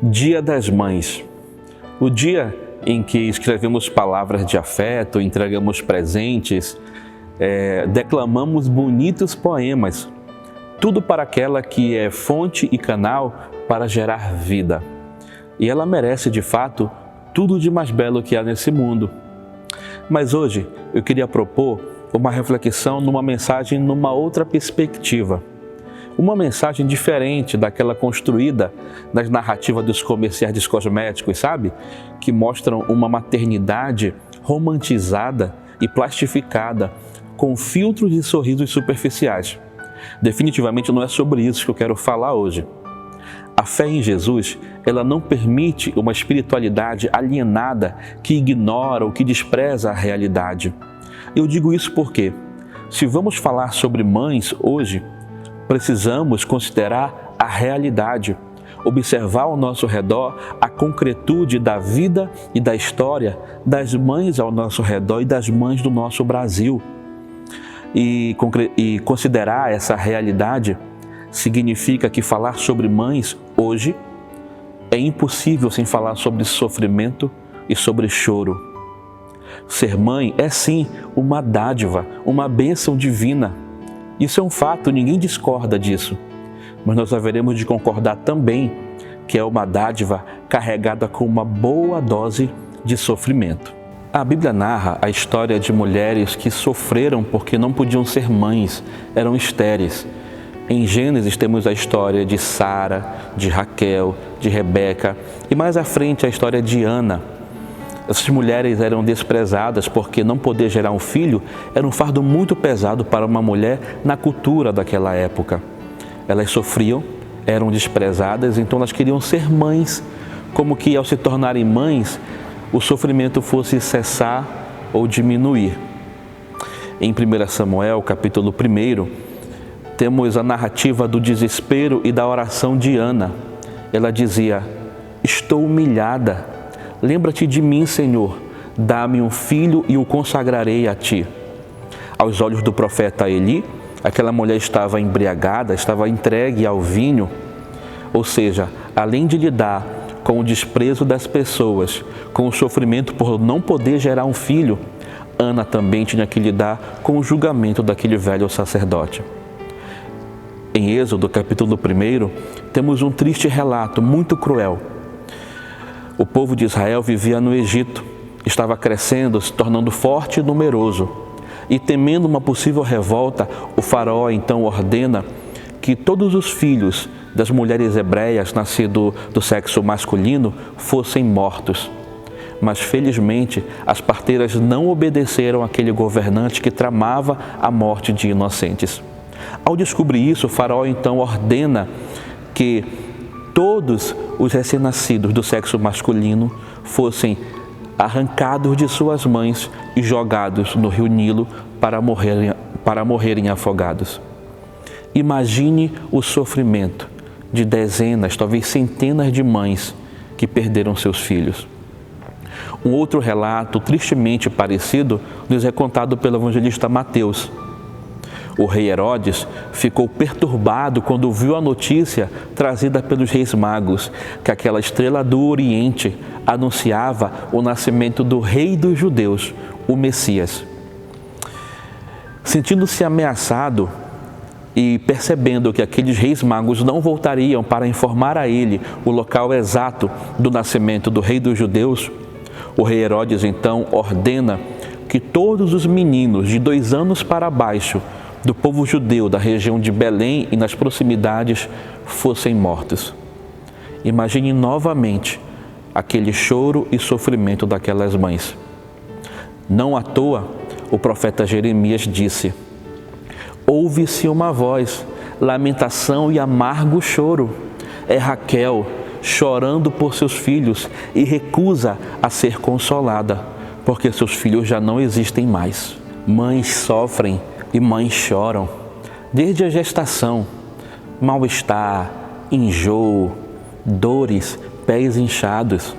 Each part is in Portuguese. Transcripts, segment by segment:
Dia das Mães, o dia em que escrevemos palavras de afeto, entregamos presentes, declamamos bonitos poemas, tudo para aquela que é fonte e canal para gerar vida. E ela merece, de fato, tudo de mais belo que há nesse mundo. Mas hoje eu queria propor uma reflexão numa mensagem numa outra perspectiva. Uma mensagem diferente daquela construída nas narrativas dos comerciais de cosméticos, sabe? Que mostram uma maternidade romantizada e plastificada, com filtros e sorrisos superficiais. Definitivamente não é sobre isso que eu quero falar hoje. A fé em Jesus, ela não permite uma espiritualidade alienada que ignora ou que despreza a realidade. Eu digo isso porque, se vamos falar sobre mães hoje, precisamos considerar a realidade, observar ao nosso redor a concretude da vida e da história das mães ao nosso redor e das mães do nosso Brasil. E considerar essa realidade significa que falar sobre mães hoje é impossível sem falar sobre sofrimento e sobre choro. Ser mãe é sim uma dádiva, uma bênção divina. Isso é um fato, ninguém discorda disso. Mas nós haveremos de concordar também que é uma dádiva carregada com uma boa dose de sofrimento. A Bíblia narra a história de mulheres que sofreram porque não podiam ser mães, eram estéreis. Em Gênesis temos a história de Sara, de Raquel, de Rebeca e mais à frente a história de Ana. Essas mulheres eram desprezadas porque não poder gerar um filho era um fardo muito pesado para uma mulher na cultura daquela época. Elas sofriam, eram desprezadas, então elas queriam ser mães, como que ao se tornarem mães, o sofrimento fosse cessar ou diminuir. Em 1 Samuel, capítulo 1, temos a narrativa do desespero e da oração de Ana. Ela dizia: "Estou humilhada. Lembra-te de mim, Senhor, dá-me um filho e o consagrarei a ti." Aos olhos do profeta Eli, aquela mulher estava embriagada, estava entregue ao vinho, ou seja, além de lidar com o desprezo das pessoas, com o sofrimento por não poder gerar um filho, Ana também tinha que lidar com o julgamento daquele velho sacerdote. Em Êxodo, capítulo 1, temos um triste relato muito cruel. O povo de Israel vivia no Egito, estava crescendo, se tornando forte e numeroso. E temendo uma possível revolta, o faraó então ordena que todos os filhos das mulheres hebreias nascidos do sexo masculino fossem mortos. Mas felizmente as parteiras não obedeceram àquele governante que tramava a morte de inocentes. Ao descobrir isso, o faraó então ordena que todos os recém-nascidos do sexo masculino fossem arrancados de suas mães e jogados no rio Nilo para morrerem afogados. Imagine o sofrimento de dezenas, talvez centenas de mães que perderam seus filhos. Um outro relato tristemente parecido nos é contado pelo evangelista Mateus. O rei Herodes ficou perturbado quando viu a notícia trazida pelos reis magos, que aquela estrela do Oriente anunciava o nascimento do rei dos judeus, o Messias. Sentindo-se ameaçado e percebendo que aqueles reis magos não voltariam para informar a ele o local exato do nascimento do rei dos judeus, o rei Herodes então ordena que todos os meninos de 2 anos para baixo do povo judeu da região de Belém e nas proximidades fossem mortos. Imagine novamente aquele choro e sofrimento daquelas mães. Não à toa, o profeta Jeremias disse: "Ouve-se uma voz, lamentação e amargo choro. É Raquel chorando por seus filhos e recusa a ser consolada, porque seus filhos já não existem mais." Mães sofrem e mães choram, desde a gestação, mal-estar, enjoo, dores, pés inchados.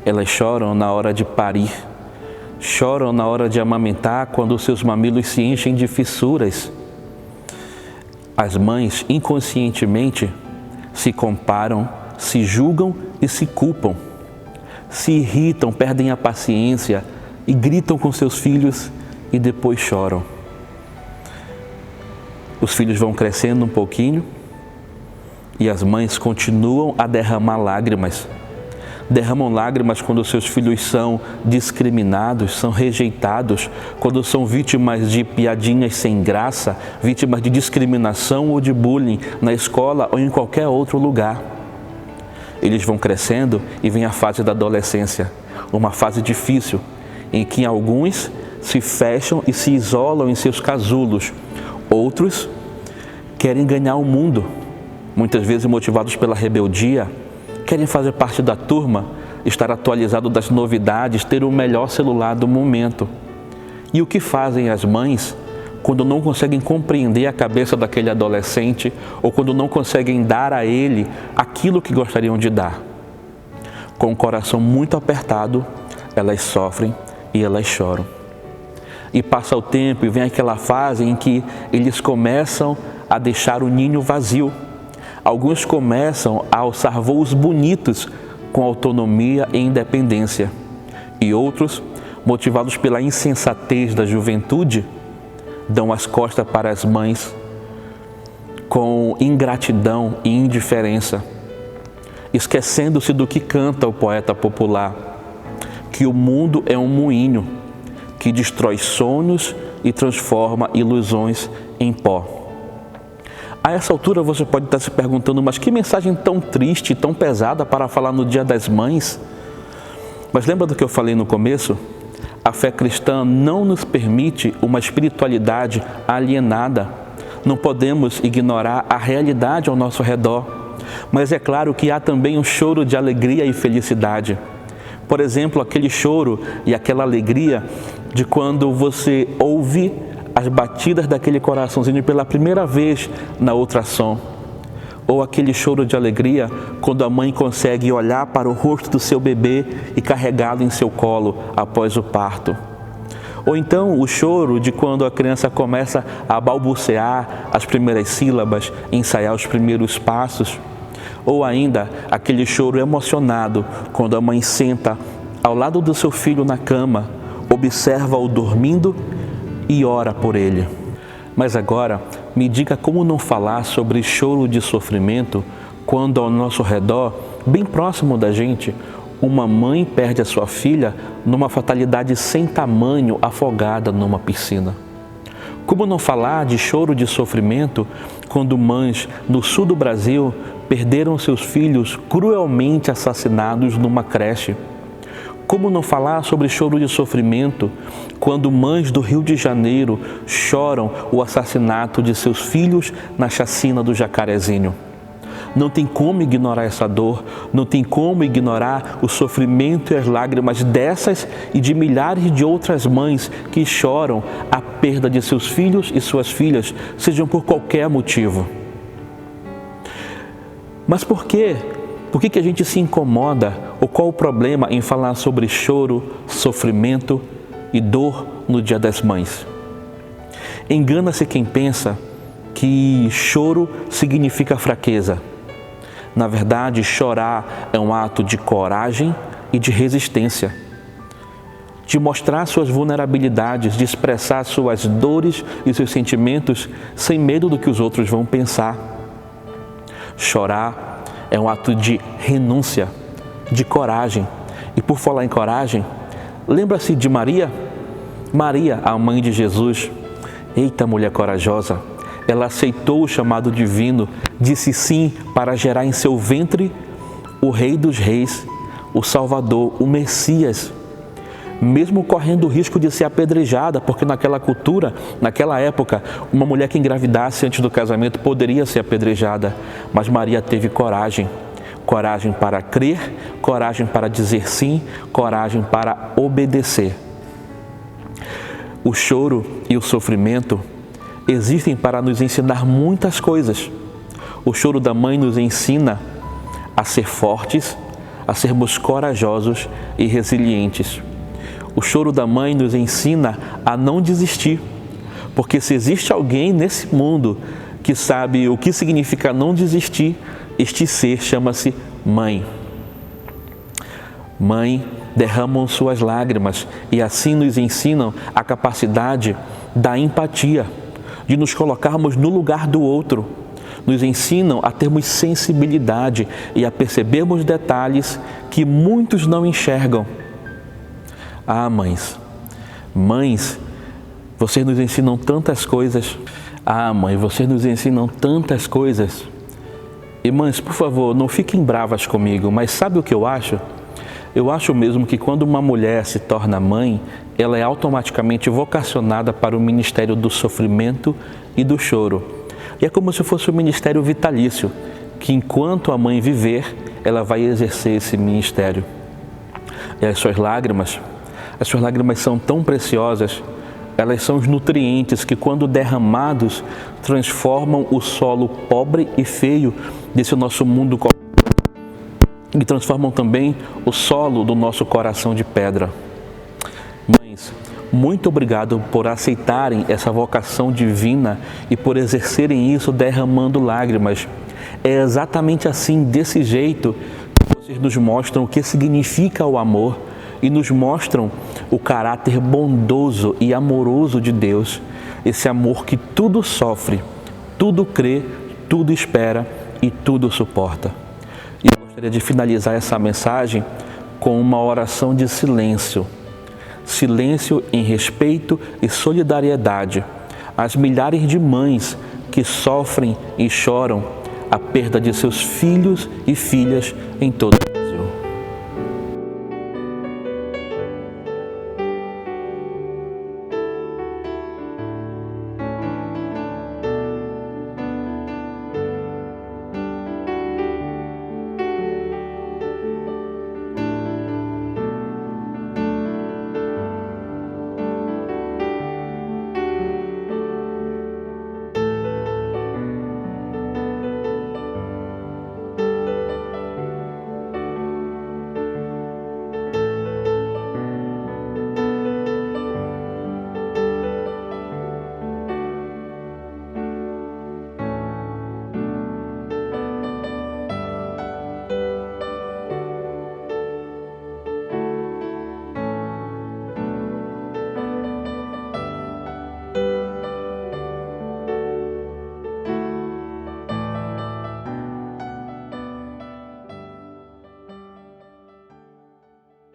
Elas choram na hora de parir, choram na hora de amamentar quando seus mamilos se enchem de fissuras. As mães, inconscientemente, se comparam se julgam e se culpam, se irritam, perdem a paciência e gritam com seus filhos e depois choram. Os filhos vão crescendo um pouquinho e as mães continuam a derramar lágrimas. Derramam lágrimas quando seus filhos são discriminados, são rejeitados, quando são vítimas de piadinhas sem graça, vítimas de discriminação ou de bullying na escola ou em qualquer outro lugar. Eles vão crescendo e vem a fase da adolescência, uma fase difícil, em que alguns se fecham e se isolam em seus casulos. Outros querem ganhar o mundo, muitas vezes motivados pela rebeldia, querem fazer parte da turma, estar atualizado das novidades, ter o melhor celular do momento. E o que fazem as mães quando não conseguem compreender a cabeça daquele adolescente ou quando não conseguem dar a ele aquilo que gostariam de dar? Com o coração muito apertado, elas sofrem e elas choram. E passa o tempo e vem aquela fase em que eles começam a deixar o ninho vazio. Alguns começam a alçar voos bonitos com autonomia e independência. E outros, motivados pela insensatez da juventude, dão as costas para as mães com ingratidão e indiferença, esquecendo-se do que canta o poeta popular, que o mundo é um moinho que destrói sonhos e transforma ilusões em pó. A essa altura você pode estar se perguntando, mas que mensagem tão triste, tão pesada para falar no Dia das Mães? Mas lembra do que eu falei no começo? A fé cristã não nos permite uma espiritualidade alienada. Não podemos ignorar a realidade ao nosso redor. Mas é claro que há também um choro de alegria e felicidade. Por exemplo, aquele choro e aquela alegria de quando você ouve as batidas daquele coraçãozinho pela primeira vez na ultrassom. Ou aquele choro de alegria quando a mãe consegue olhar para o rosto do seu bebê e carregá-lo em seu colo após o parto. Ou então o choro de quando a criança começa a balbuciar as primeiras sílabas, ensaiar os primeiros passos. Ou ainda aquele choro emocionado quando a mãe senta ao lado do seu filho na cama, observa-o dormindo e ora por ele. Mas agora, me diga como não falar sobre choro de sofrimento quando ao nosso redor, bem próximo da gente, uma mãe perde a sua filha numa fatalidade sem tamanho, afogada numa piscina. Como não falar de choro de sofrimento quando mães no sul do Brasil perderam seus filhos cruelmente assassinados numa creche? Como não falar sobre choro de sofrimento quando mães do Rio de Janeiro choram o assassinato de seus filhos na chacina do Jacarezinho? Não tem como ignorar essa dor, não tem como ignorar o sofrimento e as lágrimas dessas e de milhares de outras mães que choram a perda de seus filhos e suas filhas, sejam por qualquer motivo. Mas por quê? Por que a gente se incomoda? Ou qual o problema em falar sobre choro, sofrimento e dor no Dia das Mães? Engana-se quem pensa que choro significa fraqueza. Na verdade, chorar é um ato de coragem e de resistência, de mostrar suas vulnerabilidades, de expressar suas dores e seus sentimentos sem medo do que os outros vão pensar. Chorar é um ato de renúncia, de coragem. E por falar em coragem, lembra-se de Maria? Maria, a mãe de Jesus. Eita, mulher corajosa! Ela aceitou o chamado divino, disse sim para gerar em seu ventre o Rei dos Reis, o Salvador, o Messias. Mesmo correndo o risco de ser apedrejada, porque naquela cultura, naquela época, uma mulher que engravidasse antes do casamento poderia ser apedrejada. Mas Maria teve coragem. Coragem para crer, coragem para dizer sim, coragem para obedecer. O choro e o sofrimento existem para nos ensinar muitas coisas. O choro da mãe nos ensina a ser fortes, a sermos corajosos e resilientes. O choro da mãe nos ensina a não desistir, porque se existe alguém nesse mundo que sabe o que significa não desistir, este ser chama-se Mãe, derramam suas lágrimas e assim nos ensinam a capacidade da empatia, de nos colocarmos no lugar do outro. Nos ensinam a termos sensibilidade e a percebermos detalhes que muitos não enxergam. Ah, mães, vocês nos ensinam tantas coisas. Ah, mãe, vocês nos ensinam tantas coisas. E mães, por favor, não fiquem bravas comigo, mas sabe o que eu acho? Eu acho mesmo que quando uma mulher se torna mãe, ela é automaticamente vocacionada para o ministério do sofrimento e do choro. E é como se fosse um ministério vitalício, que enquanto a mãe viver, ela vai exercer esse ministério. E as suas lágrimas são tão preciosas, elas são os nutrientes que, quando derramados, transformam o solo pobre e feio desse nosso mundo e transformam também o solo do nosso coração de pedra. Mães, muito obrigado por aceitarem essa vocação divina e por exercerem isso derramando lágrimas. É exatamente assim, desse jeito, que vocês nos mostram o que significa o amor e nos mostram o caráter bondoso e amoroso de Deus. Esse amor que tudo sofre, tudo crê, tudo espera e tudo suporta. E eu gostaria de finalizar essa mensagem com uma oração de silêncio. Silêncio em respeito e solidariedade às milhares de mães que sofrem e choram a perda de seus filhos e filhas em todo